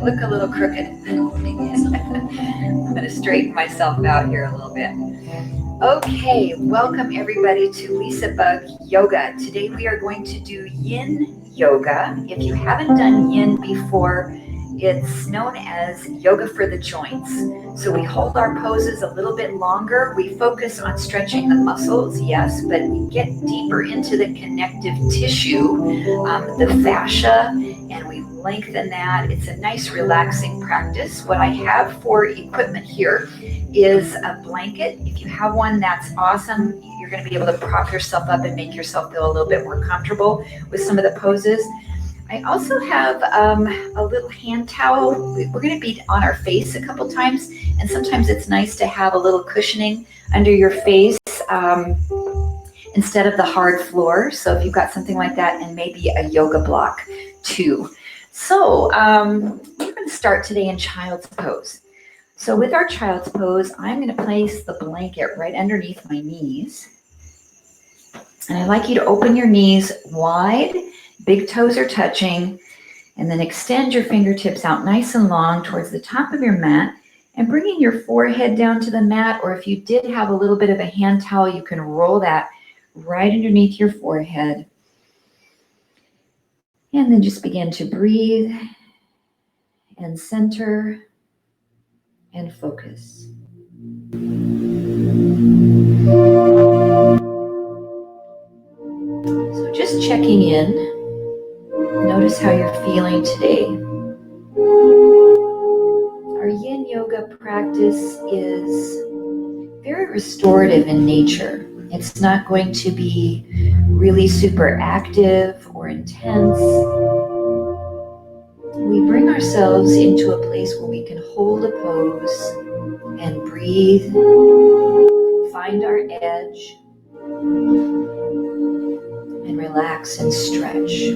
look a little crooked. I'm going to straighten myself out here a little bit. Okay, welcome everybody to LisaBug Yoga. Today we are going to do Yin Yoga. If you haven't done Yin before, it's known as yoga for the joints. So we hold our poses a little bit longer. We focus on stretching the muscles, yes, but we get deeper into the connective tissue, the fascia, and we lengthen that. It's a nice relaxing practice. What I have for equipment here is a blanket. If you have one, that's awesome. You're going to be able to prop yourself up and make yourself feel a little bit more comfortable with some of the poses. I also have a little hand towel. We're going to be on our face a couple times, and sometimes it's nice to have a little cushioning under your face instead of the hard floor. So if you've got something like that, and maybe a yoga block too. So we're going to start today in child's pose. So with our child's pose, I'm going to place the blanket right underneath my knees. And I'd like you to open your knees wide, big toes are touching, and then extend your fingertips out nice and long towards the top of your mat and bringing your forehead down to the mat, or if you did have a little bit of a hand towel, you can roll that right underneath your forehead. And then just begin to breathe and center and focus. So just checking in. Notice how you're feeling today. Our Yin Yoga practice is very restorative in nature. It's not going to be really super active or intense. We bring ourselves into a place where we can hold a pose and breathe, find our edge, and relax and stretch.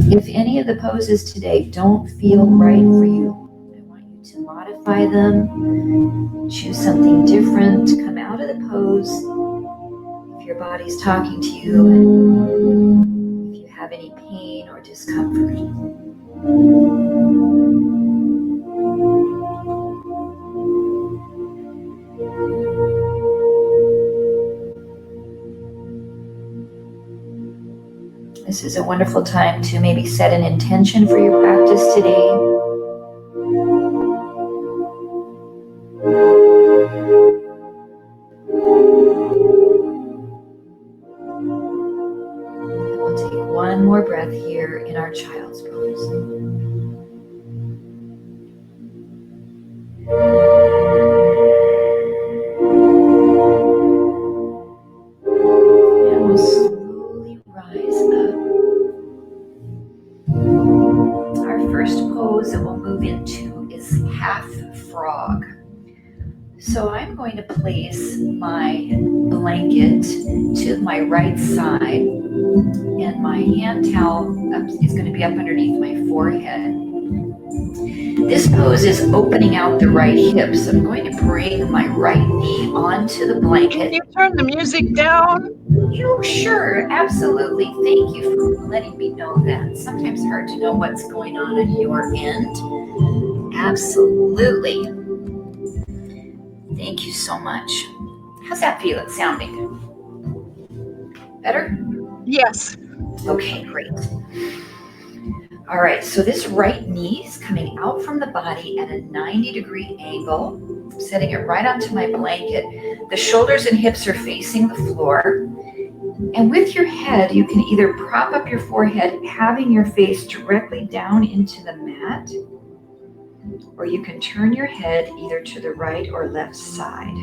If any of the poses today don't feel right for you, I want you to modify them, choose something different, come out of the pose. If your body's talking to you, if you have any pain or discomfort. This is a wonderful time to maybe set an intention for your practice today. And we'll take one more breath here in our child's pose. And we'll slowly rise up. Our first pose that we'll move into is half frog. So I'm going to place my blanket to my right side, and my hand towel is going to be up underneath my forehead. This pose is opening out the right hip, so I'm going to bring my right knee onto the blanket. Can you turn the music down? You sure, absolutely. Thank you for letting me know that. Sometimes it's hard to know what's going on your end. Absolutely. Thank you so much. How's that feeling sounding? Better? Yes. Okay, great. All right, so this right knee is coming out from the body at a 90-degree angle. I'm setting it right onto my blanket. The shoulders and hips are facing the floor. And with your head, you can either prop up your forehead, having your face directly down into the mat, or you can turn your head either to the right or left side.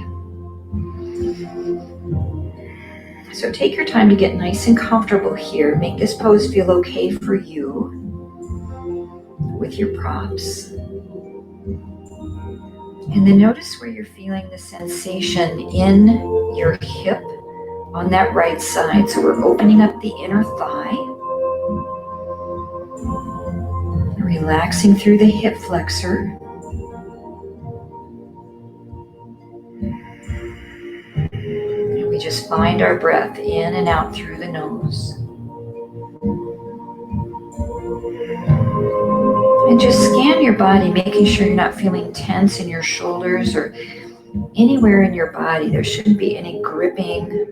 So take your time to get nice and comfortable here. Make this pose feel okay for you with your props. And then notice where you're feeling the sensation in your hip on that right side. So we're opening up the inner thigh. Relaxing through the hip flexor. And we just find our breath in and out through the nose. And just scan your body, making sure you're not feeling tense in your shoulders or anywhere in your body. There shouldn't be any gripping.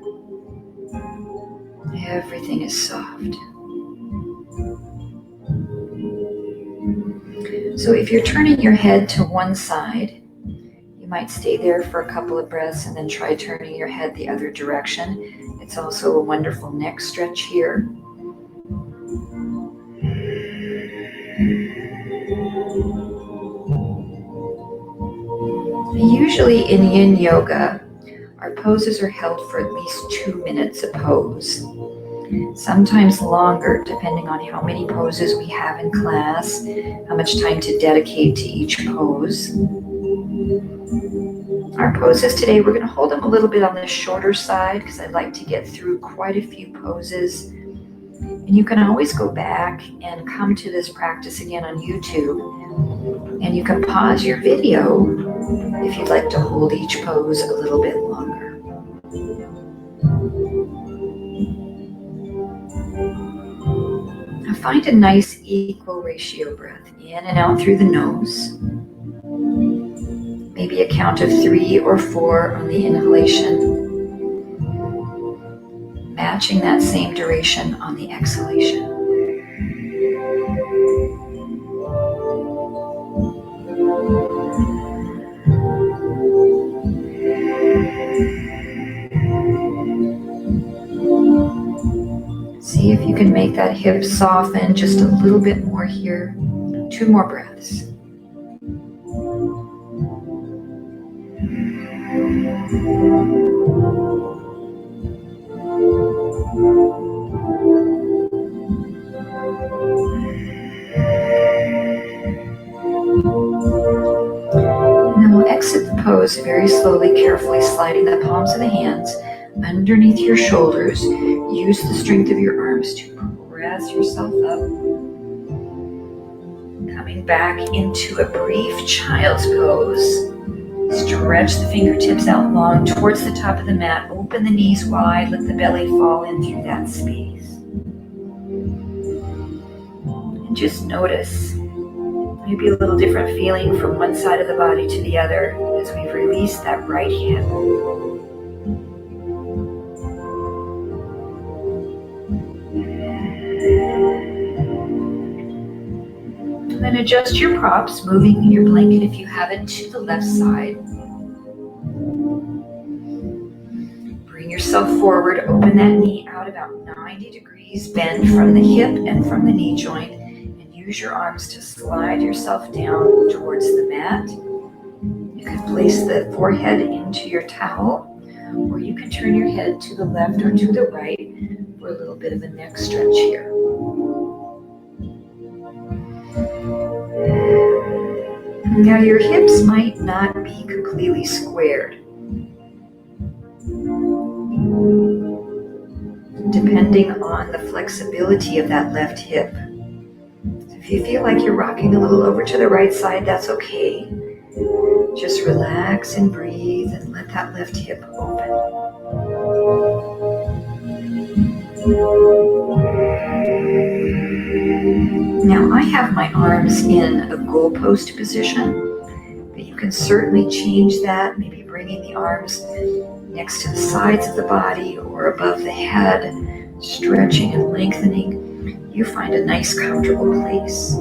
Everything is soft. So if you're turning your head to one side, you might stay there for a couple of breaths and then try turning your head the other direction. It's also a wonderful neck stretch here. Usually in Yin Yoga, our poses are held for at least 2 minutes a pose. Sometimes longer, depending on how many poses we have in class, how much time to dedicate to each pose. Our poses today, we're going to hold them a little bit on the shorter side because I'd like to get through quite a few poses. And you can always go back and come to this practice again on YouTube. And you can pause your video if you'd like to hold each pose a little bit longer. Now find a nice equal ratio breath in and out through the nose. Maybe a count of 3 or 4 on the inhalation. Matching that same duration on the exhalation. See if you can make that hip soften just a little bit more here. 2 more breaths. And then we'll exit the pose very slowly, carefully sliding the palms of the hands underneath your shoulders. Use the strength of your arms to press yourself up. Coming back into a brief child's pose. Stretch the fingertips out long towards the top of the mat. Open the knees wide. Let the belly fall in through that space. And just notice maybe a little different feeling from one side of the body to the other as we've released that right hip. And then adjust your props, moving your blanket if you have it to the left side. Bring yourself forward, open that knee out about 90 degrees, bend from the hip and from the knee joint, and use your arms to slide yourself down towards the mat. You can place the forehead into your towel, or you can turn your head to the left or to the right for a little bit of a neck stretch here. Now your hips might not be completely squared, depending on the flexibility of that left hip. So if you feel like you're rocking a little over to the right side, that's okay. Just relax and breathe and let that left hip open. Now I have my arms in a goalpost position, but you can certainly change that, maybe bringing the arms next to the sides of the body or above the head, stretching and lengthening. You find a nice comfortable place.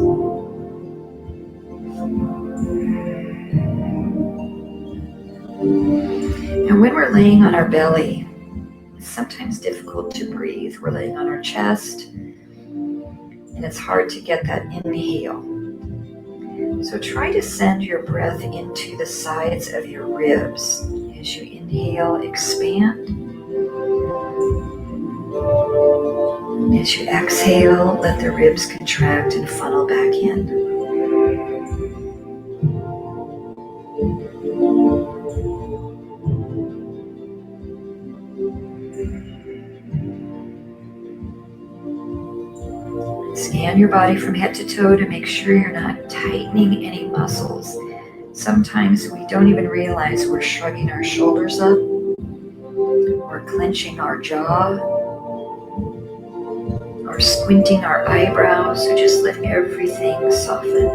And when we're laying on our belly, it's sometimes difficult to breathe. We're laying on our chest, and it's hard to get that inhale. So try to send your breath into the sides of your ribs. As you inhale, expand. As you exhale, let the ribs contract and funnel back in. Scan your body from head to toe to make sure you're not tightening any muscles. Sometimes we don't even realize we're shrugging our shoulders up or clenching our jaw or or squinting our eyebrows, so just let everything soften.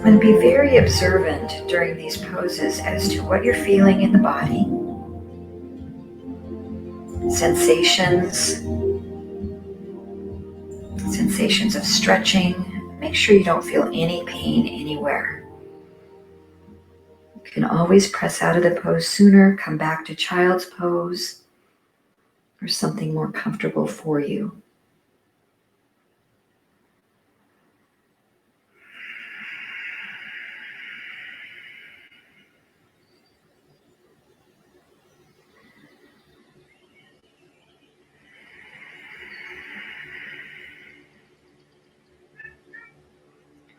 And be very observant during these poses as to what you're feeling in the body. Sensations of stretching. Make sure you don't feel any pain anywhere. You can always press out of the pose sooner, come back to child's pose, or something more comfortable for you.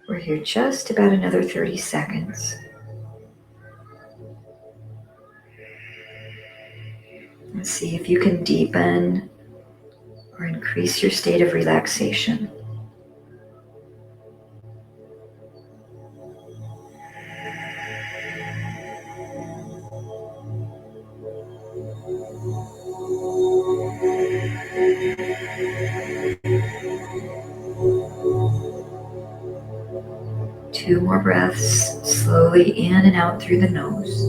We're here just about another 30 seconds. Let's see if you can deepen or increase your state of relaxation. Two more breaths, slowly in and out through the nose.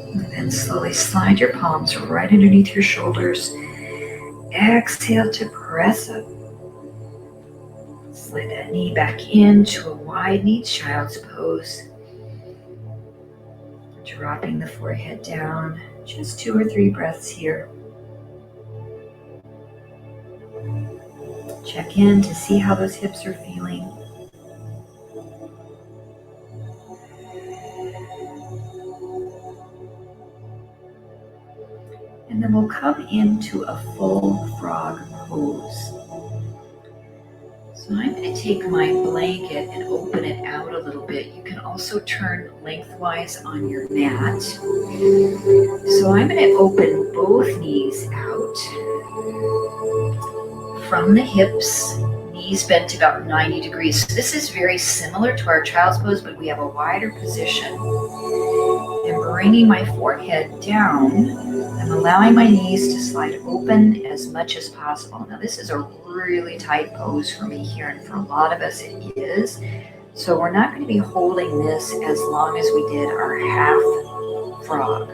And then slowly slide your palms right underneath your shoulders. Exhale to press up. Slide that knee back into a wide knee child's pose. Dropping the forehead down. Just 2 or 3 breaths here. Check in to see how those hips are feeling. And then we'll come into a full frog pose. So I'm going to take my blanket and open it out a little bit. You can also turn lengthwise on your mat. So I'm going to open both knees out from the hips, knees bent about 90 degrees. So this is very similar to our child's pose, but we have a wider position. And bringing my forehead down, I'm allowing my knees to slide open as much as possible. Now this is a really tight pose for me here, and for a lot of us it is. So we're not going to be holding this as long as we did our half frog.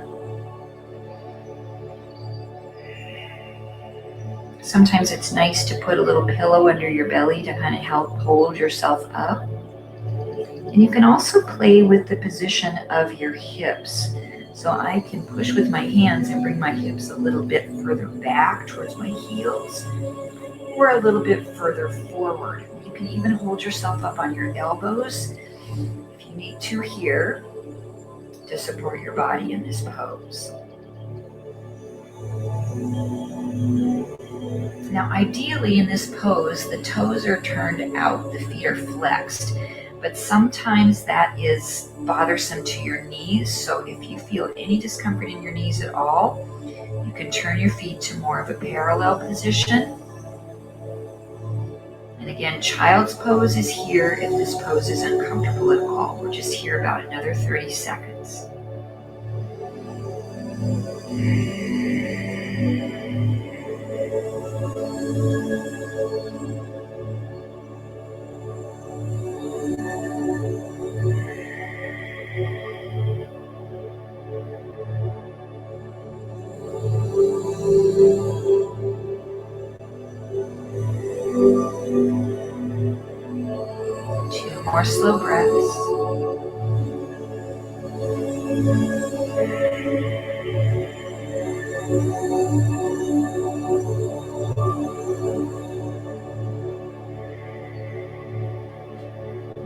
Sometimes it's nice to put a little pillow under your belly to kind of help hold yourself up. And you can also play with the position of your hips. So I can push with my hands and bring my hips a little bit further back towards my heels, or a little bit further forward. You can even hold yourself up on your elbows if you need to here to support your body in this pose. Now, ideally in this pose, the toes are turned out, the feet are flexed, but sometimes that is bothersome to your knees. So if you feel any discomfort in your knees at all, you can turn your feet to more of a parallel position. And again, child's pose is here if this pose is uncomfortable at all. We're just here about another 30 seconds. Two more slow breaths.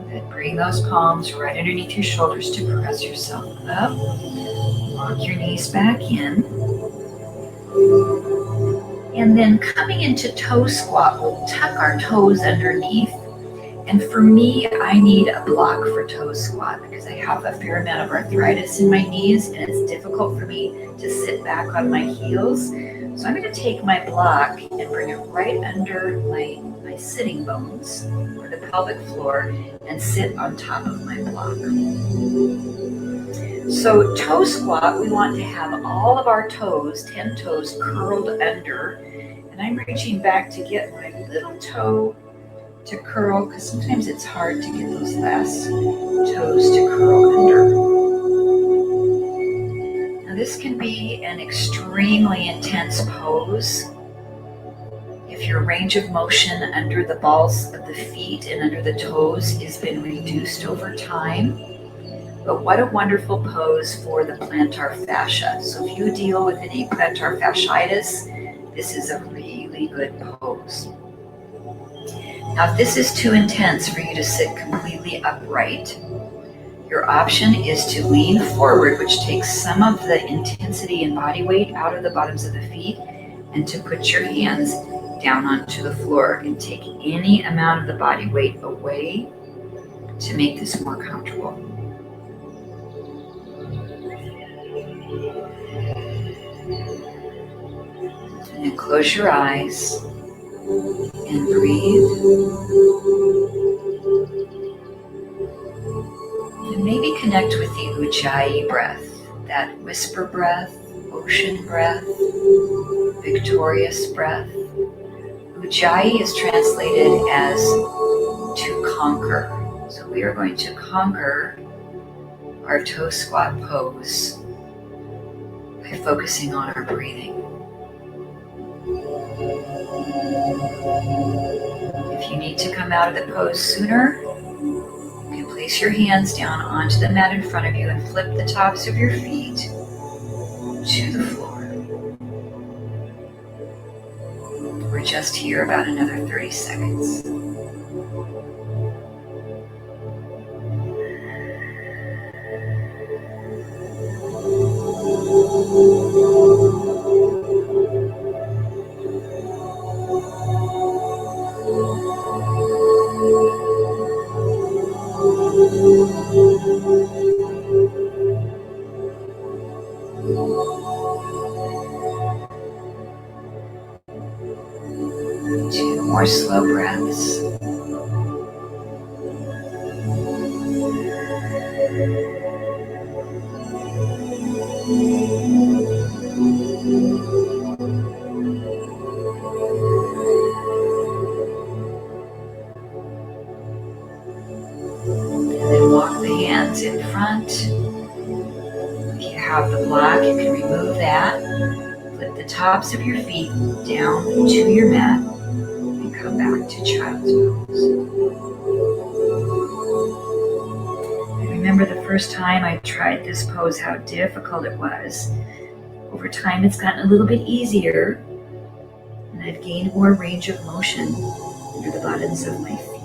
Then bring those palms right underneath your shoulders to press yourself up. Lock your knees back in. And then coming into toe squat, we'll tuck our toes underneath And for me, I need a block for toe squat because I have a fair amount of arthritis in my knees and it's difficult for me to sit back on my heels. So I'm going to take my block and bring it right under my sitting bones or the pelvic floor and sit on top of my block. So toe squat, we want to have all of our toes, 10 toes, curled under. And I'm reaching back to get my little toe to curl, because sometimes it's hard to get those last toes to curl under. Now this can be an extremely intense pose if your range of motion under the balls of the feet and under the toes has been reduced over time. But what a wonderful pose for the plantar fascia. So if you deal with any plantar fasciitis, this is a really good pose. Now, if this is too intense for you to sit completely upright, your option is to lean forward, which takes some of the intensity and body weight out of the bottoms of the feet, and to put your hands down onto the floor and take any amount of the body weight away to make this more comfortable. And then close your eyes and breathe. And maybe connect with the Ujjayi breath, that whisper breath, ocean breath, victorious breath. Ujjayi is translated as to conquer. So we are going to conquer our toe squat pose by focusing on our breathing. If you need to come out of the pose sooner, you can place your hands down onto the mat in front of you and flip the tops of your feet to the floor. We're just here about another 30 seconds. Two more slow breaths. And then walk the hands in front. If you have the block, you can remove that. Flip the tops of your feet down to your mat and come back to child's pose. I remember the first time I tried this pose, how difficult it was. Over time, it's gotten a little bit easier, and I've gained more range of motion under the bottoms of my feet.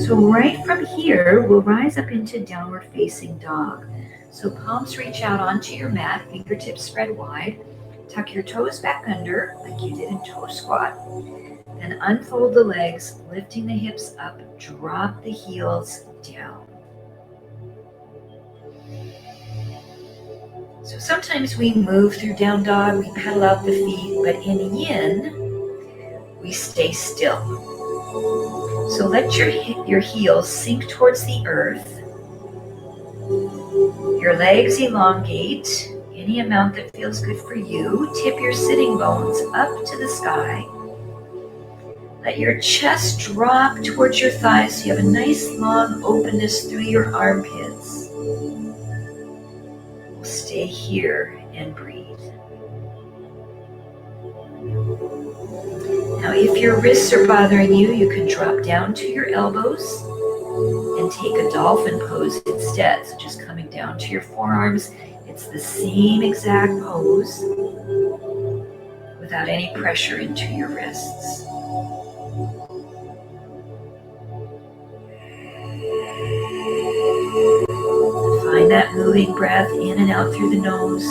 So right from here, we'll rise up into downward facing dog. So palms reach out onto your mat, fingertips spread wide. Tuck your toes back under like you did in toe squat. Then unfold the legs, lifting the hips up, drop the heels down. So sometimes we move through down dog, we pedal out the feet, but in yin, we stay still. So let your heels sink towards the earth. Your legs elongate any amount that feels good for you. Tip your sitting bones up to the sky. Let your chest drop towards your thighs so you have a nice long openness through your armpits. We'll stay here and breathe. Now, if your wrists are bothering you, you can drop down to your elbows and take a dolphin pose instead. So just coming down to your forearms, it's the same exact pose without any pressure into your wrists. Find that moving breath in and out through the nose,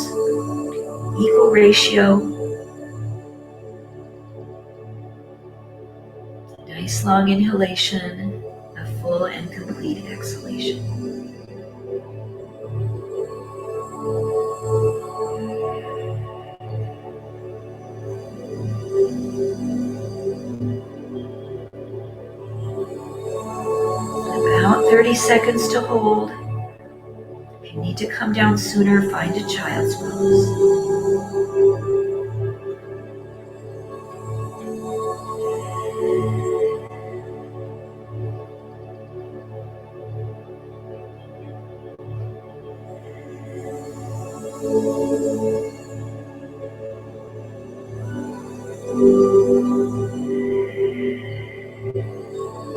equal ratio. long inhalation, a full and complete exhalation. About 30 seconds to hold. If you need to come down sooner, find a child's pose.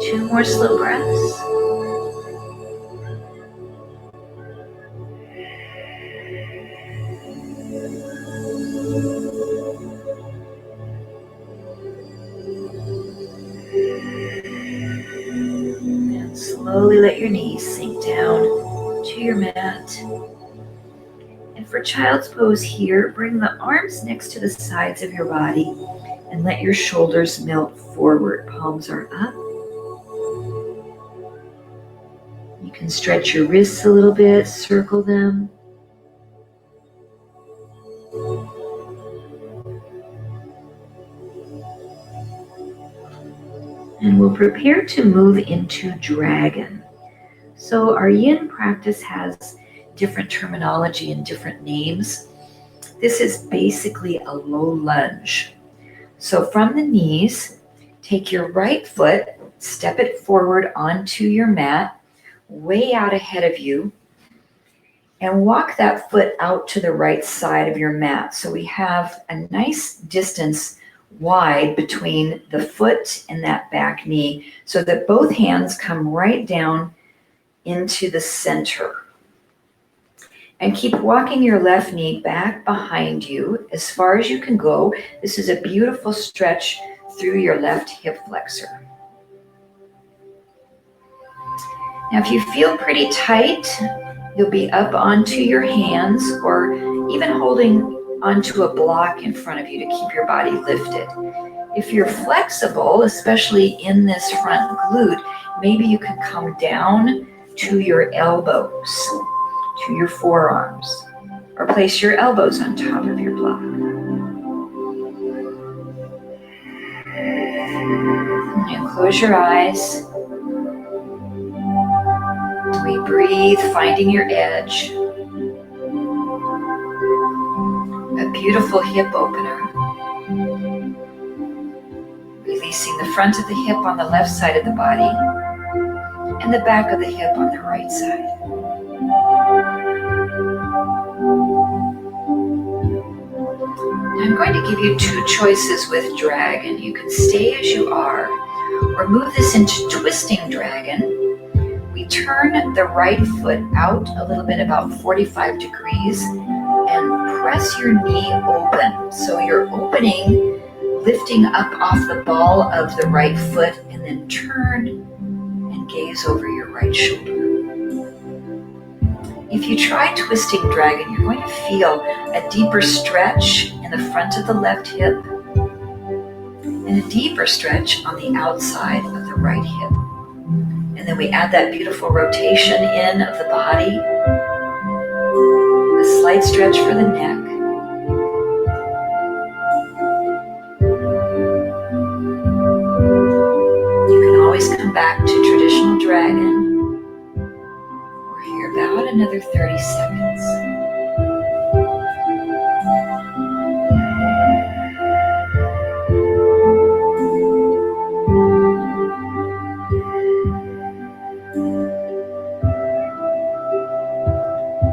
Two more slow breaths. And slowly let your knees sink down to your mat. And for child's pose here, bring the arms next to the sides of your body and let your shoulders melt forward. Palms are up. You can stretch your wrists a little bit, circle them. And we'll prepare to move into dragon. So our yin practice has different terminology and different names. This is basically a low lunge. So from the knees, take your right foot, step it forward onto your mat, way out ahead of you, and walk that foot out to the right side of your mat. So we have a nice distance wide between the foot and that back knee so that both hands come right down into the center. And keep walking your left knee back behind you as far as you can go. This is a beautiful stretch through your left hip flexor. Now, if you feel pretty tight, you'll be up onto your hands or even holding onto a block in front of you to keep your body lifted. If you're flexible, especially in this front glute, maybe you can come down to your elbows, to your forearms, or place your elbows on top of your block. And close your eyes. We breathe, finding your edge. A beautiful hip opener. Releasing the front of the hip on the left side of the body and the back of the hip on the right side. I'm going to give you two choices with dragon. You can stay as you are or move this into twisting dragon. We turn the right foot out a little bit, about 45 degrees, and press your knee open. So you're opening, lifting up off the ball of the right foot, and then turn and gaze over your right shoulder. If you try twisting dragon, you're going to feel a deeper stretch in the front of the left hip and a deeper stretch on the outside of the right hip. And then we add that beautiful rotation in of the body, a slight stretch for the neck. You can always come back to traditional dragon. We're here about another 30 seconds.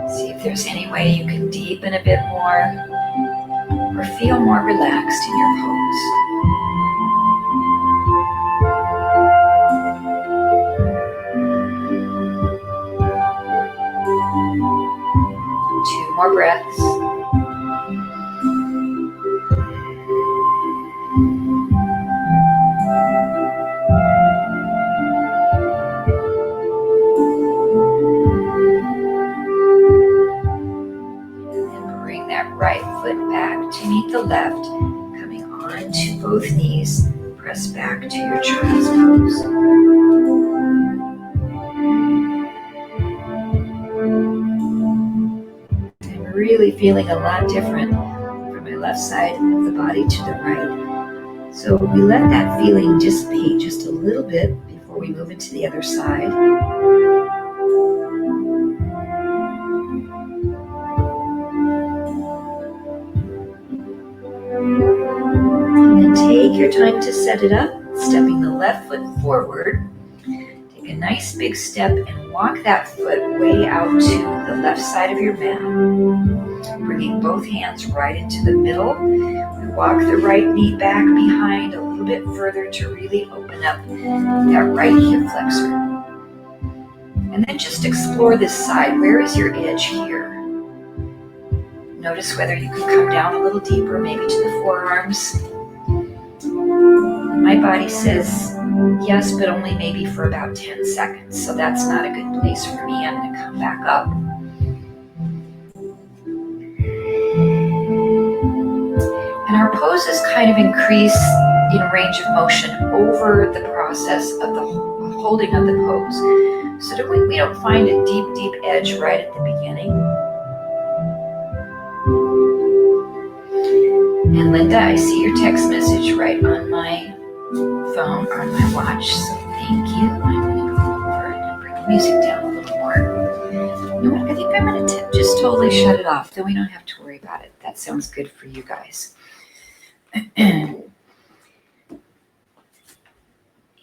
See if there's any way you can deepen a bit more or feel more relaxed in your pose. Two more breaths. Right foot back to meet the left, coming on to both knees, press back to your child's pose. I'm really feeling a lot different from my left side of the body to the right. So we let that feeling dissipate just a little bit before we move into the other side. And then take your time to set it up, stepping the left foot forward. Take a nice big step and walk that foot way out to the left side of your mat. Bringing both hands right into the middle. We walk the right knee back behind a little bit further to really open up that right hip flexor. And then just explore this side. Where is your edge here? Notice whether you can come down a little deeper, maybe to the forearms. My body says yes, but only maybe for about 10 seconds. So that's not a good place for me. I'm going to come back up. And our poses kind of increase in range of motion over the process of the holding of the pose. So we don't find a deep, deep edge right at the beginning. And Linda, I see your text message right on my phone, on my watch, so thank you. I'm going to go over and bring the music down a little more. You know what, I think I'm going to just totally shut it off, then we don't have to worry about it. That sounds good for you guys. And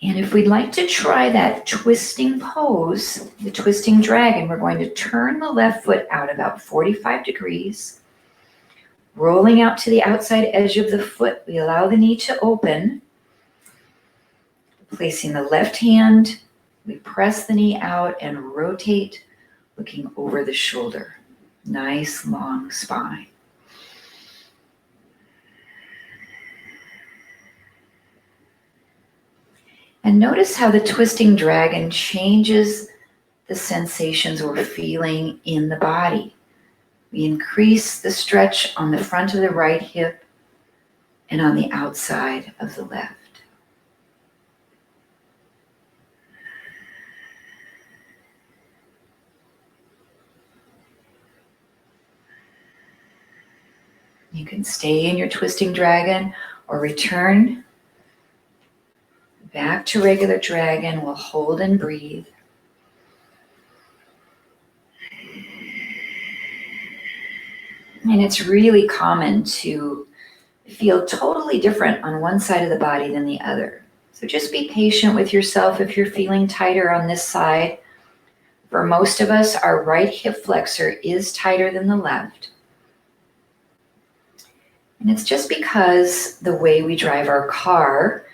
if we'd like to try that twisting pose, the twisting dragon, we're going to turn the left foot out about 45 degrees, rolling out to the outside edge of the foot. We allow the knee to open. Placing the left hand, we press the knee out and rotate, looking over the shoulder. Nice long spine. And notice how the twisting dragon changes the sensations we're feeling in the body. We increase the stretch on the front of the right hip and on the outside of the left. You can stay in your twisting dragon or return back to regular dragon. We'll hold and breathe. And it's really common to feel totally different on one side of the body than the other. So just be patient with yourself if you're feeling tighter on this side. For most of us, our right hip flexor is tighter than the left. And it's just because the way we drive our car,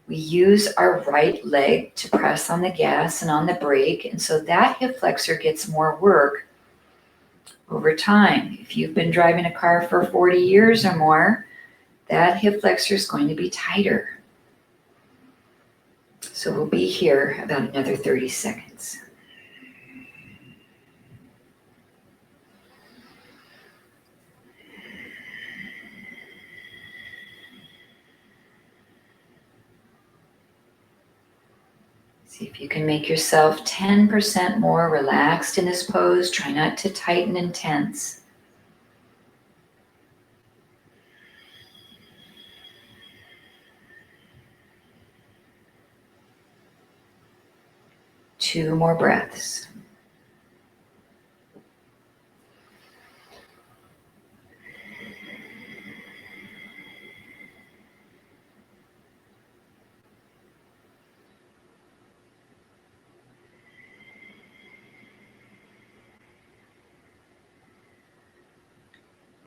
we use our right leg to press on the gas and on the brake. And so that hip flexor gets more work over time. If you've been driving a car for 40 years or more, that hip flexor is going to be tighter. So we'll be here about another 30 seconds. See if you can make yourself 10% more relaxed in this pose. Try not to tighten and tense. Two more breaths.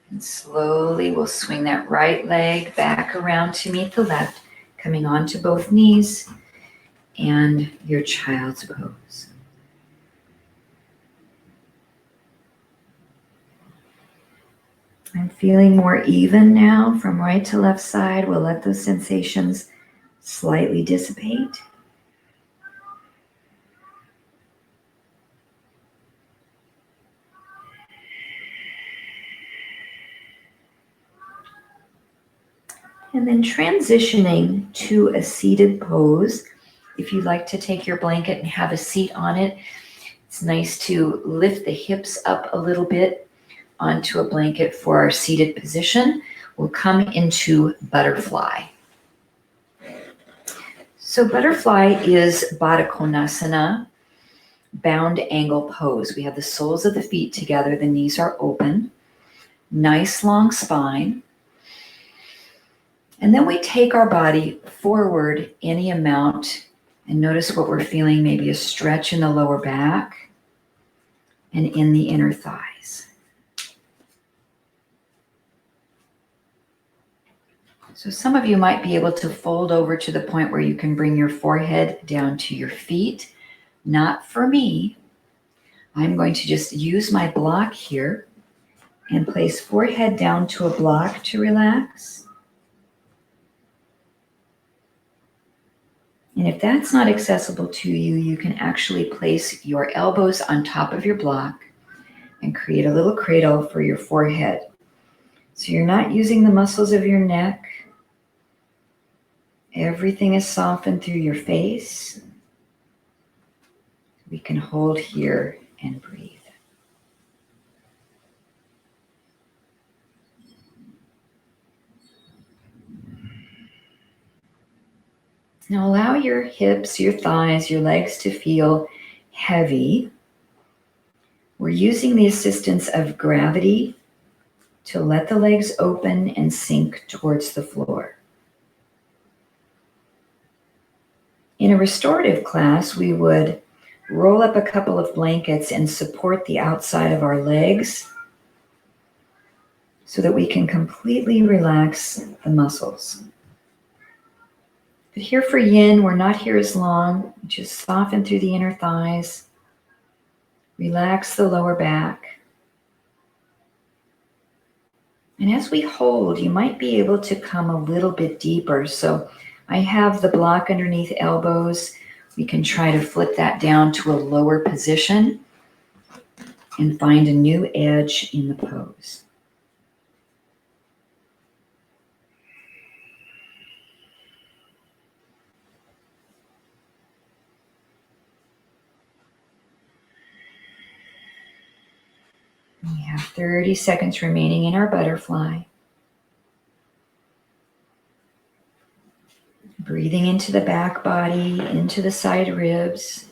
And slowly we'll swing that right leg back around to meet the left, coming onto both knees and your child's pose. I'm feeling more even now from right to left side. We'll let those sensations slightly dissipate. And then transitioning to a seated pose. If you'd like to take your blanket and have a seat on it, it's nice to lift the hips up a little bit onto a blanket for our seated position. We'll come into butterfly. So butterfly is Baddha Konasana, bound angle pose. We have the soles of the feet together, the knees are open, nice long spine. And then we take our body forward any amount and notice what we're feeling, maybe a stretch in the lower back and in the inner thighs. So some of you might be able to fold over to the point where you can bring your forehead down to your feet. Not for me. I'm going to just use my block here and place forehead down to a block to relax. And if that's not accessible to you, you can actually place your elbows on top of your block and create a little cradle for your forehead. So you're not using the muscles of your neck. Everything is softened through your face. We can hold here and breathe. Now allow your hips, your thighs, your legs to feel heavy. We're using the assistance of gravity to let the legs open and sink towards the floor. In a restorative class, we would roll up a couple of blankets and support the outside of our legs so that we can completely relax the muscles. But here for yin, we're not here as long. Just soften through the inner thighs. Relax the lower back. And as we hold, you might be able to come a little bit deeper. So I have the block underneath elbows. We can try to flip that down to a lower position and find a new edge in the pose. We have 30 seconds remaining in our butterfly. Breathing into the back body, into the side ribs.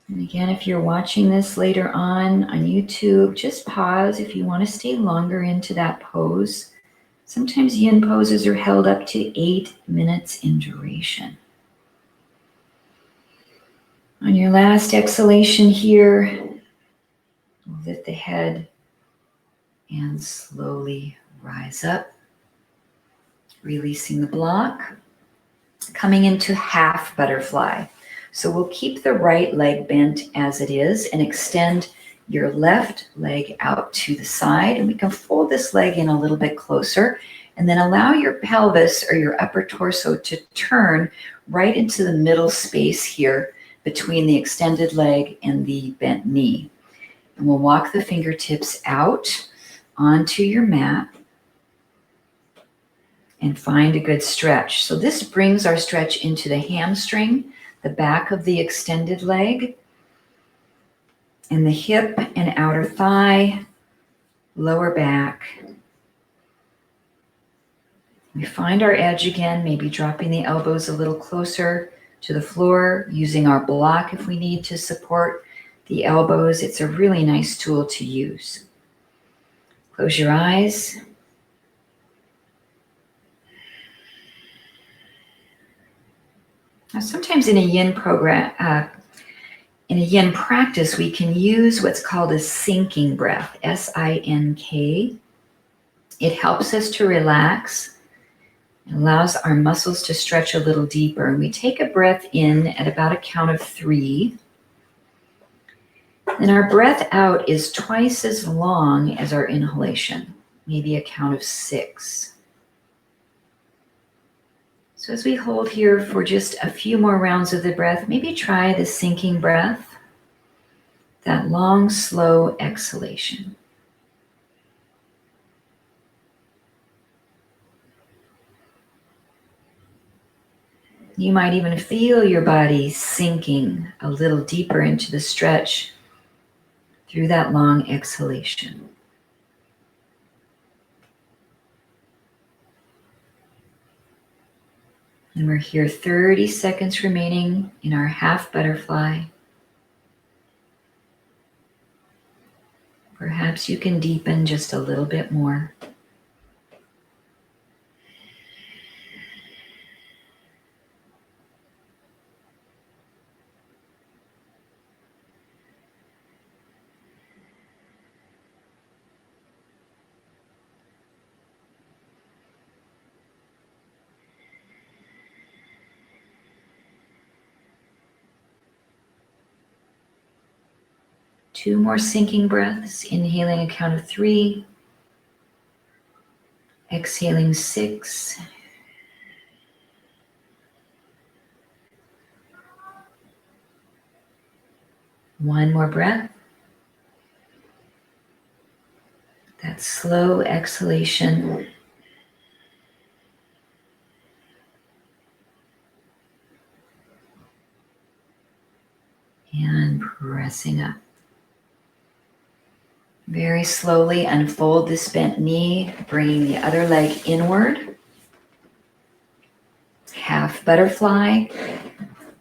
And again, if you're watching this later on YouTube, just pause if you want to stay longer into that pose. Sometimes yin poses are held up to 8 minutes in duration. On your last exhalation here, lift the head and slowly rise up, releasing the block, coming into half butterfly. So we'll keep the right leg bent as it is and extend your left leg out to the side. And we can fold this leg in a little bit closer and then allow your pelvis or your upper torso to turn right into the middle space here between the extended leg and the bent knee. And we'll walk the fingertips out onto your mat and find a good stretch. So this brings our stretch into the hamstring, the back of the extended leg, and the hip and outer thigh, lower back. We find our edge again, maybe dropping the elbows a little closer to the floor, using our block if we need to support the elbows. It's a really nice tool to use. Close your eyes. Now, sometimes in a yin practice, we can use what's called a sinking breath, S-I-N-K. It helps us to relax. It allows our muscles to stretch a little deeper. And we take a breath in at about a count of 3. And our breath out is twice as long as our inhalation, maybe a count of 6. So as we hold here for just a few more rounds of the breath, maybe try the sinking breath, that long, slow exhalation. You might even feel your body sinking a little deeper into the stretch through that long exhalation. And we're here 30 seconds remaining in our half butterfly. Perhaps you can deepen just a little bit more. Two more sinking breaths, inhaling a count of 3, exhaling 6. One more breath. That slow exhalation. And pressing up. Very slowly unfold this bent knee, bringing the other leg inward. Half butterfly.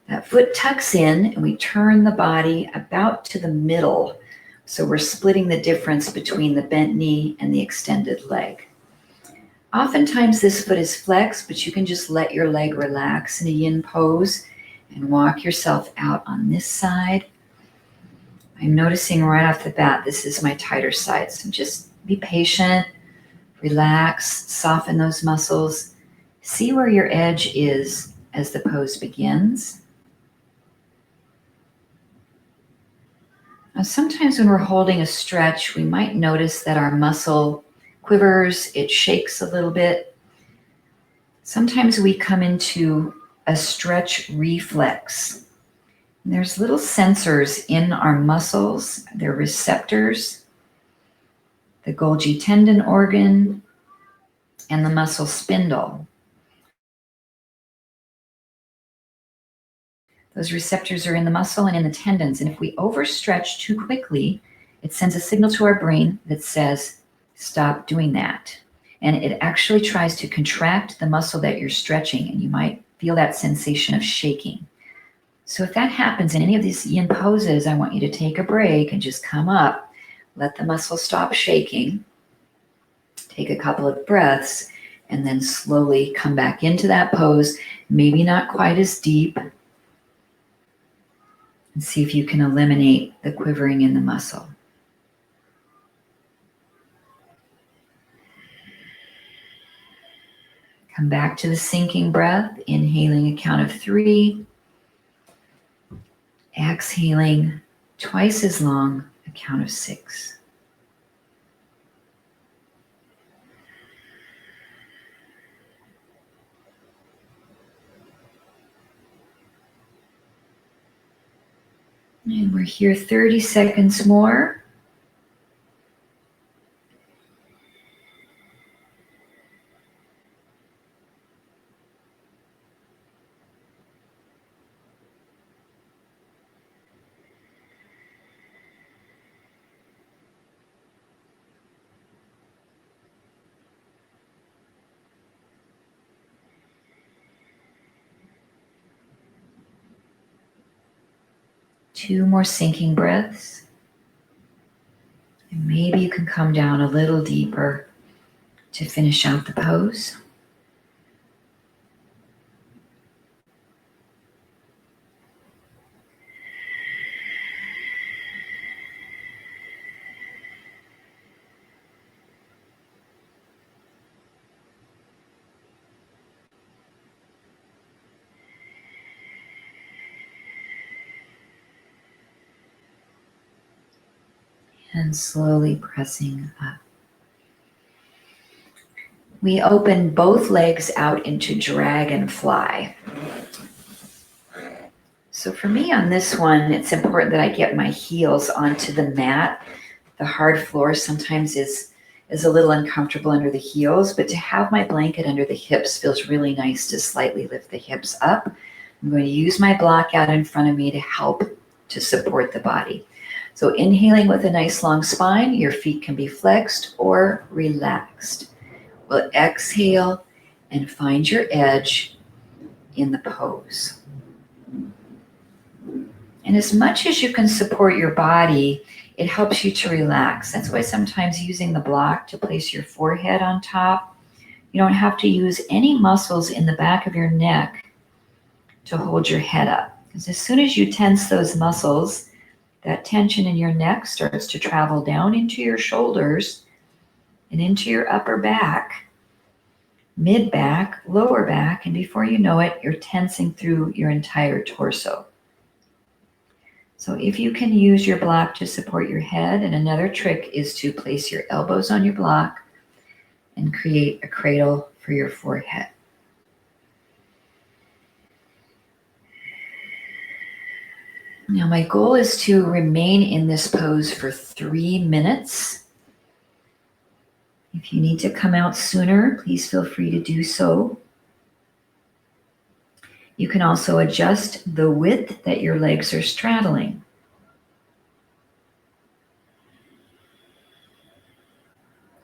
That foot tucks in and we turn the body about to the middle. So we're splitting the difference between the bent knee and the extended leg. Oftentimes this foot is flexed, but you can just let your leg relax in a yin pose and walk yourself out on this side. I'm noticing right off the bat, this is my tighter side. So just be patient, relax, soften those muscles. See where your edge is as the pose begins. Now, sometimes when we're holding a stretch, we might notice that our muscle quivers, it shakes a little bit. Sometimes we come into a stretch reflex. And there's little sensors in our muscles, they're receptors, the Golgi tendon organ, and the muscle spindle. Those receptors are in the muscle and in the tendons, and if we overstretch too quickly, it sends a signal to our brain that says, stop doing that. And it actually tries to contract the muscle that you're stretching, and you might feel that sensation of shaking. So if that happens in any of these yin poses, I want you to take a break and just come up, let the muscle stop shaking, take a couple of breaths, and then slowly come back into that pose, maybe not quite as deep, and see if you can eliminate the quivering in the muscle. Come back to the sinking breath, inhaling a count of 3, exhaling twice as long, a count of 6. And we're here 30 seconds more. Two more sinking breaths. And maybe you can come down a little deeper to finish out the pose. and slowly pressing up. We open both legs out into dragonfly. So for me on this one, it's important that I get my heels onto the mat. The hard floor sometimes is a little uncomfortable under the heels, but to have my blanket under the hips feels really nice to slightly lift the hips up. I'm going to use my block out in front of me to help to support the body. So inhaling with a nice long spine, your feet can be flexed or relaxed. We'll exhale and find your edge in the pose. And as much as you can support your body, it helps you to relax. That's why sometimes using the block to place your forehead on top, you don't have to use any muscles in the back of your neck to hold your head up. Because as soon as you tense those muscles, that tension in your neck starts to travel down into your shoulders and into your upper back, mid back, lower back, and before you know it, you're tensing through your entire torso. So if you can use your block to support your head, and another trick is to place your elbows on your block and create a cradle for your forehead. Now my goal is to remain in this pose for 3 minutes. If you need to come out sooner, please feel free to do so. You can also adjust the width that your legs are straddling.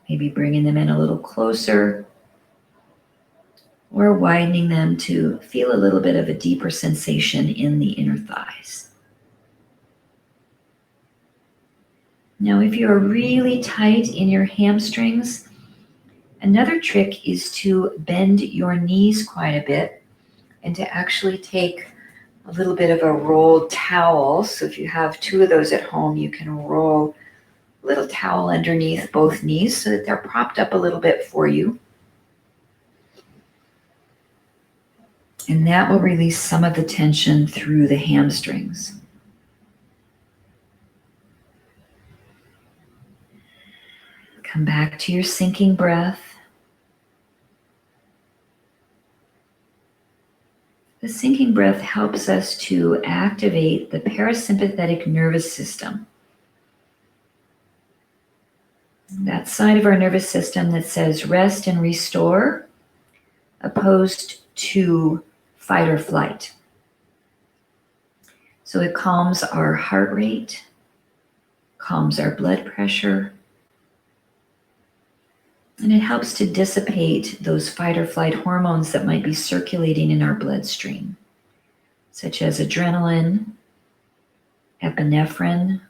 Maybe bringing them in a little closer or widening them to feel a little bit of a deeper sensation in the inner thighs. Now, if you're really tight in your hamstrings, another trick is to bend your knees quite a bit and to actually take a little bit of a rolled towel. So if you have 2 of those at home, you can roll a little towel underneath both knees so that they're propped up a little bit for you. And that will release some of the tension through the hamstrings. Come back to your sinking breath. The sinking breath helps us to activate the parasympathetic nervous system. That side of our nervous system that says rest and restore, opposed to fight or flight. So it calms our heart rate, calms our blood pressure, and it helps to dissipate those fight or flight hormones that might be circulating in our bloodstream, such as adrenaline, epinephrine,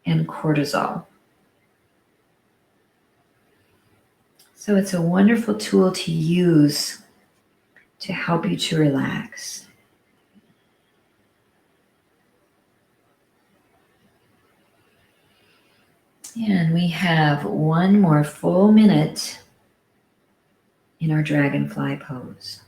and cortisol. So it's a wonderful tool to use to help you to relax. And we have 1 more full minute in our dragonfly pose.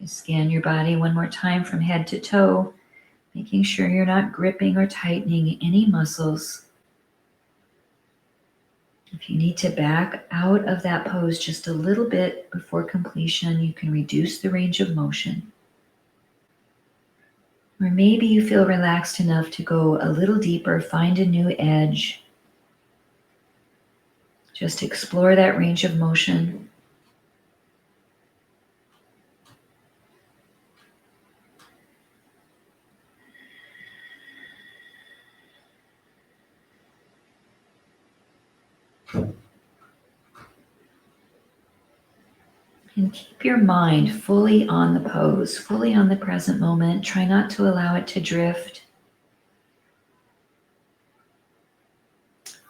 Scan your body 1 more time from head to toe, making sure you're not gripping or tightening any muscles. If you need to back out of that pose just a little bit before completion, you can reduce the range of motion. Or maybe you feel relaxed enough to go a little deeper, find a new edge. Just explore that range of motion. And keep your mind fully on the pose, fully on the present moment. Try not to allow it to drift.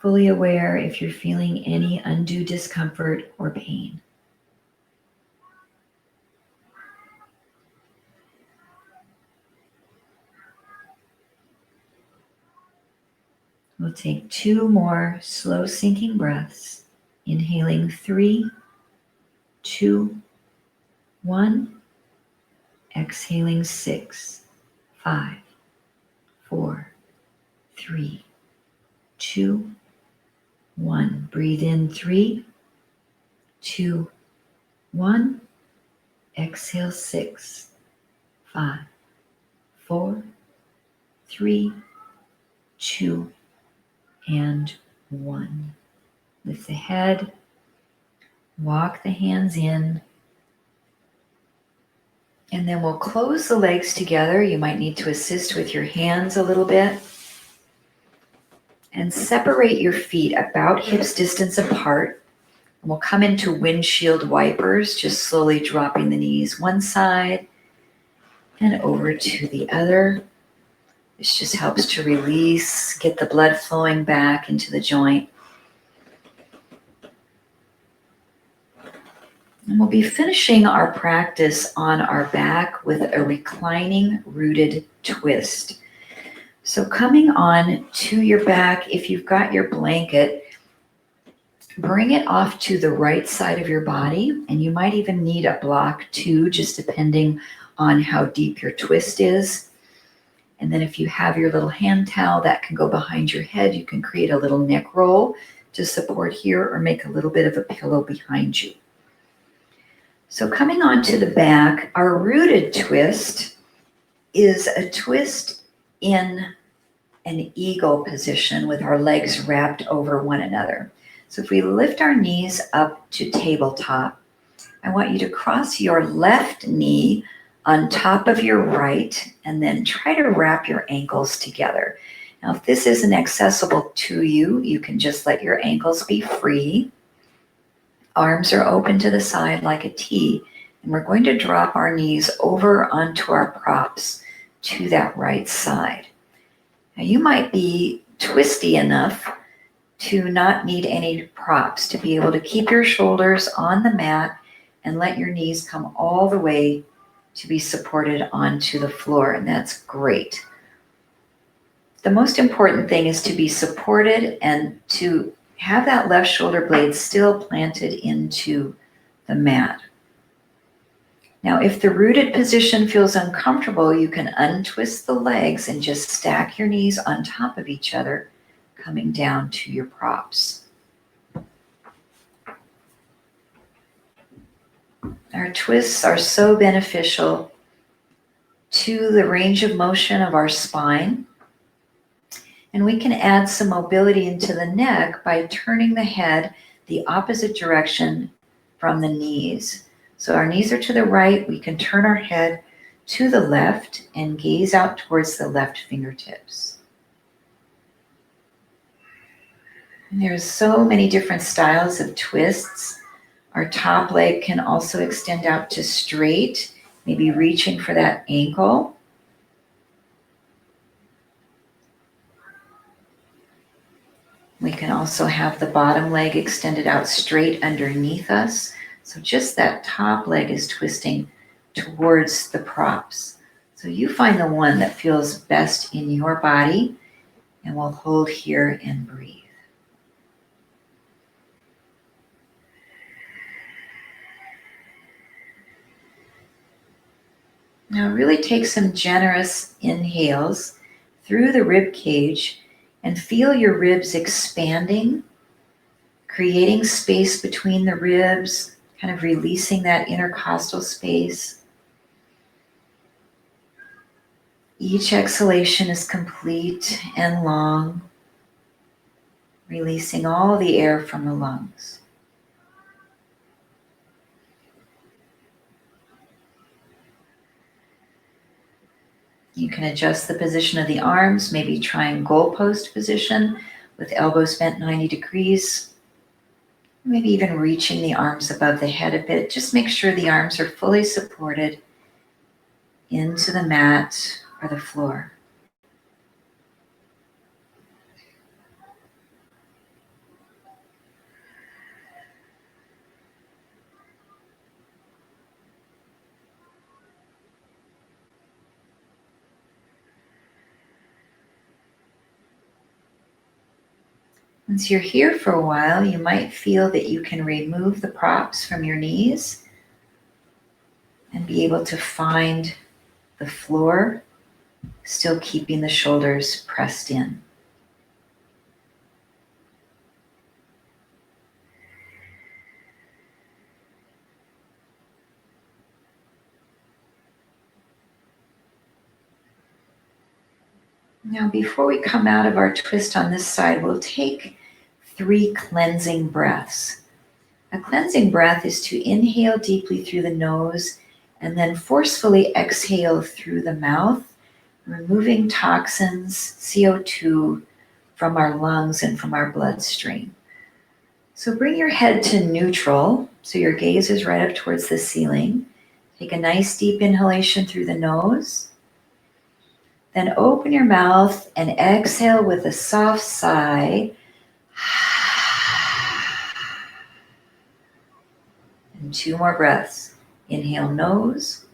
Fully aware if you're feeling any undue discomfort or pain. We'll take 2 more slow sinking breaths. Inhaling 3, 2, 1. Exhaling 6, 5, 4, 3, 2, 1. Breathe in 3, 2, 1. Exhale 6, 5, 4, 3, 2, and 1. Lift the head, walk the hands in, and then we'll close the legs together. You might need to assist with your hands a little bit. And separate your feet about hips distance apart. We'll come into windshield wipers, just slowly dropping the knees one side and over to the other. This just helps to release, get the blood flowing back into the joint. And we'll be finishing our practice on our back with a reclining rooted twist. So coming on to your back, if you've got your blanket, bring it off to the right side of your body, and you might even need a block too, just depending on how deep your twist is. And then if you have your little hand towel, that can go behind your head. You can create a little neck roll to support here or make a little bit of a pillow behind you. So coming on to the back, our rooted twist is a twist in an eagle position with our legs wrapped over one another. So if we lift our knees up to tabletop, I want you to cross your left knee on top of your right and then try to wrap your ankles together. Now, if this isn't accessible to you, you can just let your ankles be free. Arms are open to the side like a T, and we're going to drop our knees over onto our props to that right side. Now, you might be twisty enough to not need any props, to be able to keep your shoulders on the mat and let your knees come all the way to be supported onto the floor, and that's great. The most important thing is to be supported and to have that left shoulder blade still planted into the mat. Now, if the rooted position feels uncomfortable, you can untwist the legs and just stack your knees on top of each other, coming down to your props. Our twists are so beneficial to the range of motion of our spine. And we can add some mobility into the neck by turning the head the opposite direction from the knees. So our knees are to the right, we can turn our head to the left and gaze out towards the left fingertips. And there's so many different styles of twists. Our top leg can also extend out to straight, maybe reaching for that ankle. We can also have the bottom leg extended out straight underneath us. So just that top leg is twisting towards the props. So you find the one that feels best in your body, and we'll hold here and breathe. Now really take some generous inhales through the rib cage and feel your ribs expanding, creating space between the ribs, kind of releasing that intercostal space. Each exhalation is complete and long, releasing all the air from the lungs. You can adjust the position of the arms, maybe trying goalpost position with elbows bent 90 degrees. Maybe even reaching the arms above the head a bit. Just make sure the arms are fully supported into the mat or the floor. Once you're here for a while, you might feel that you can remove the props from your knees and be able to find the floor, still keeping the shoulders pressed in. Now, before we come out of our twist on this side, we'll take 3 cleansing breaths. A cleansing breath is to inhale deeply through the nose and then forcefully exhale through the mouth, removing toxins, CO2 from our lungs and from our bloodstream. So bring your head to neutral, so your gaze is right up towards the ceiling. Take a nice deep inhalation through the nose. Then open your mouth and exhale with a soft sigh. And 2 more breaths. Inhale nose.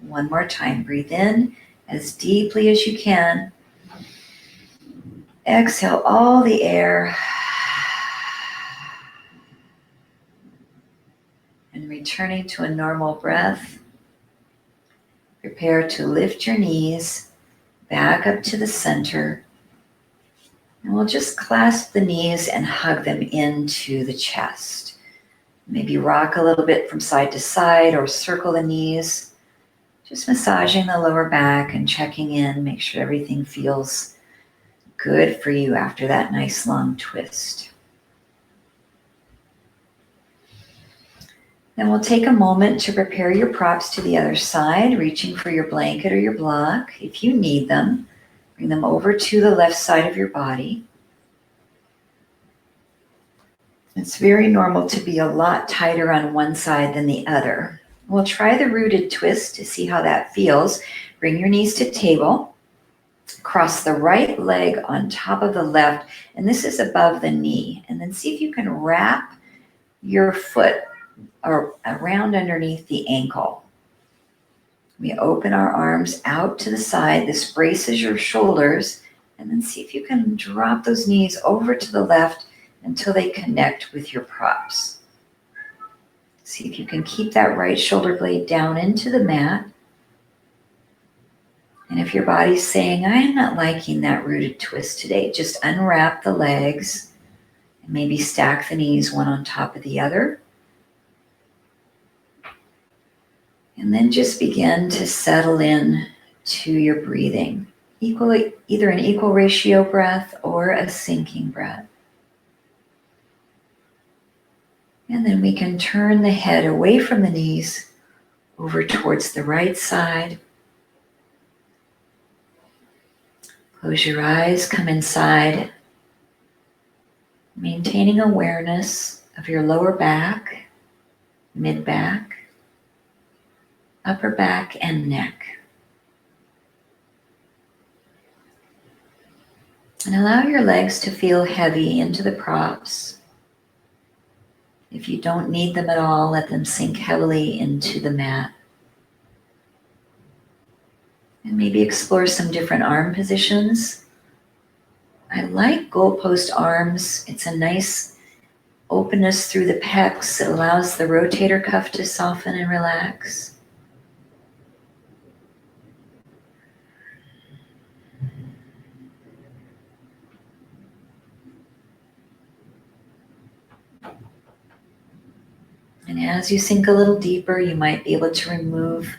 One more time. Breathe in as deeply as you can. Exhale all the air. And returning to a normal breath, prepare to lift your knees back up to the center. And we'll just clasp the knees and hug them into the chest. Maybe rock a little bit from side to side or circle the knees. Just massaging the lower back and checking in, make sure everything feels good for you after that nice long twist. Then we'll take a moment to prepare your props to the other side, reaching for your blanket or your block. If you need them, bring them over to the left side of your body. It's very normal to be a lot tighter on one side than the other. We'll try the rooted twist to see how that feels. Bring your knees to table. Cross the right leg on top of the left, and this is above the knee. And then see if you can wrap your foot or around underneath the ankle. We open our arms out to the side. This braces your shoulders. And then see if you can drop those knees over to the left until they connect with your props. See if you can keep that right shoulder blade down into the mat. And if your body's saying, I'm not liking that rooted twist today, just unwrap the legs and maybe stack the knees one on top of the other. And then just begin to settle in to your breathing. Either an equal ratio breath or a sinking breath. And then we can turn the head away from the knees over towards the right side. Close your eyes, come inside, maintaining awareness of your lower back, mid-back, upper back, and neck. And allow your legs to feel heavy into the props. If you don't need them at all, let them sink heavily into the mat. And maybe explore some different arm positions. I like goalpost arms. It's a nice openness through the pecs. It allows the rotator cuff to soften and relax. And as you sink a little deeper, you might be able to remove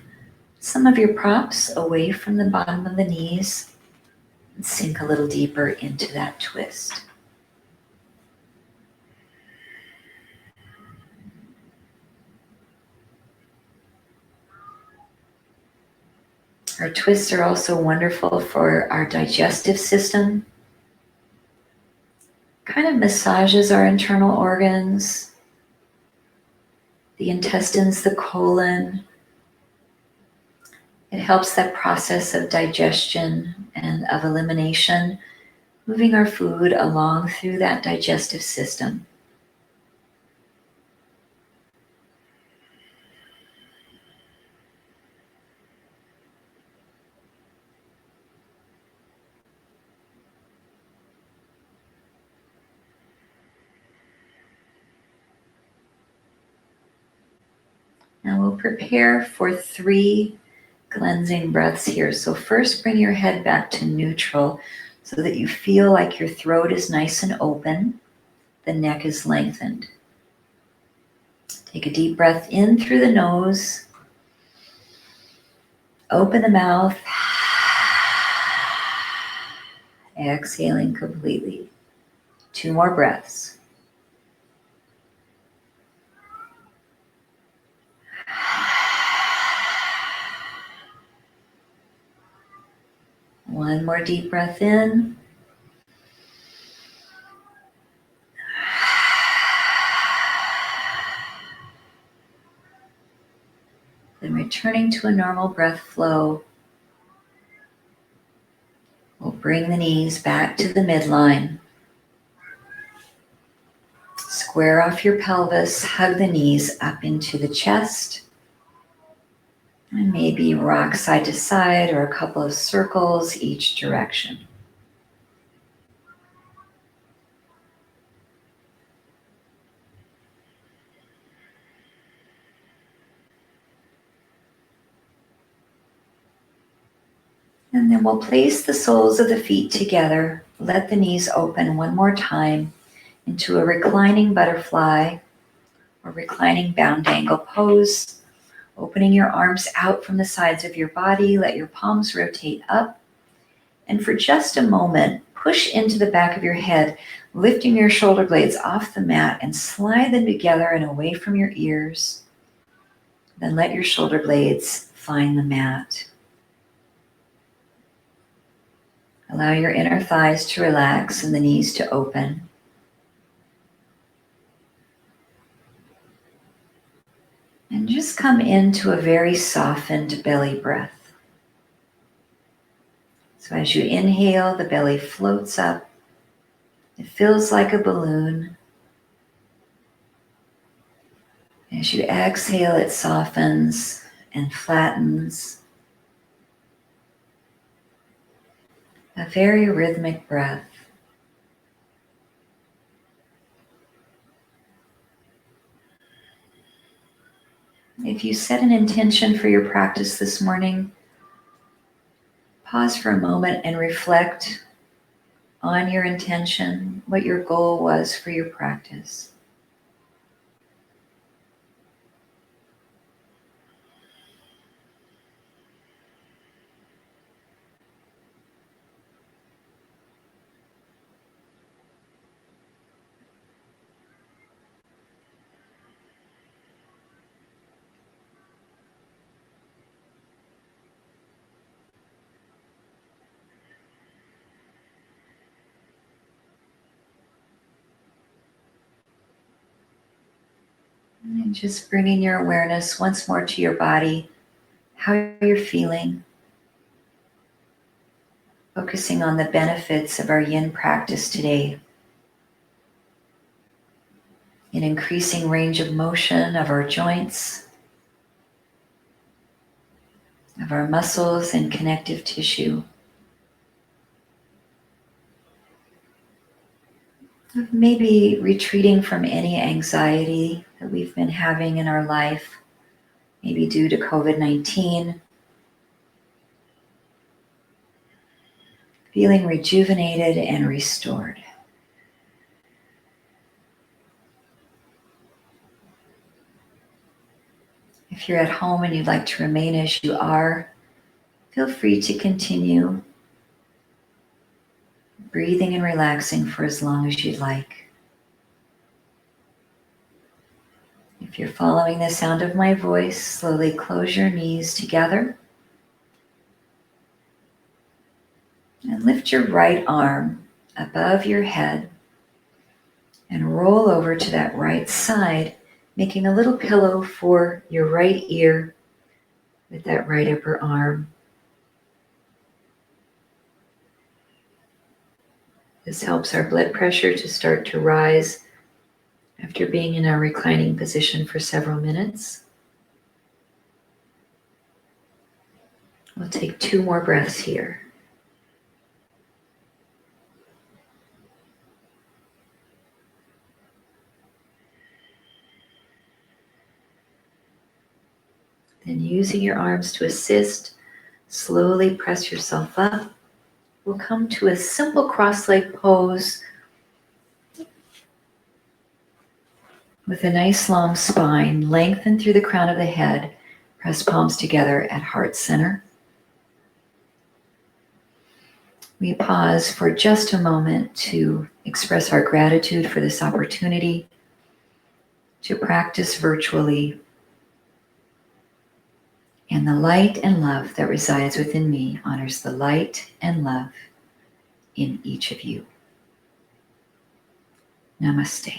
some of your props away from the bottom of the knees and sink a little deeper into that twist. Our twists are also wonderful for our digestive system. Kind of massages our internal organs, the intestines, the colon. It helps that process of digestion and of elimination, moving our food along through that digestive system. we'll prepare for 3 cleansing breaths here. So first, bring your head back to neutral so that you feel like your throat is nice and open, the neck is lengthened. Take a deep breath in through the nose. Open the mouth. Exhaling completely. 2 more breaths. One more deep breath in. Then returning to a normal breath flow, we'll bring the knees back to the midline. Square off your pelvis, hug the knees up into the chest, and maybe rock side to side or a couple of circles each direction. And then we'll place the soles of the feet together. Let the knees open one more time into a reclining butterfly or reclining bound angle pose. Opening your arms out from the sides of your body. Let your palms rotate up. And for just a moment, push into the back of your head, lifting your shoulder blades off the mat and slide them together and away from your ears. Then let your shoulder blades find the mat. Allow your inner thighs to relax and the knees to open. And just come into a very softened belly breath. So as you inhale, the belly floats up. It feels like a balloon. As you exhale, it softens and flattens. A very rhythmic breath. If you set an intention for your practice this morning, pause for a moment and reflect on your intention, what your goal was for your practice. And just bringing your awareness once more to your body, how you're feeling. Focusing on the benefits of our yin practice today. An increasing range of motion of our joints, of our muscles and connective tissue. Of maybe retreating from any anxiety that we've been having in our life, maybe due to COVID-19. Feeling rejuvenated and restored. If you're at home and you'd like to remain as you are, feel free to continue breathing and relaxing for as long as you'd like. If you're following the sound of my voice, slowly close your knees together and lift your right arm above your head and roll over to that right side, making a little pillow for your right ear with that right upper arm. This helps our blood pressure to start to rise after being in a reclining position for several minutes. We'll take 2 more breaths here. Then using your arms to assist, slowly press yourself up. We'll come to a simple cross-leg pose with a nice long spine. Lengthen through the crown of the head. Press palms together at heart center. We pause for just a moment to express our gratitude for this opportunity to practice virtually. And the light and love that resides within me honors the light and love in each of you. Namaste.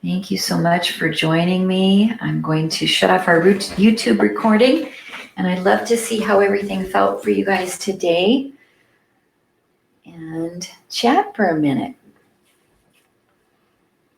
Thank you so much for joining me. I'm going to shut off our YouTube recording, and I'd love to see how everything felt for you guys today and chat for a minute.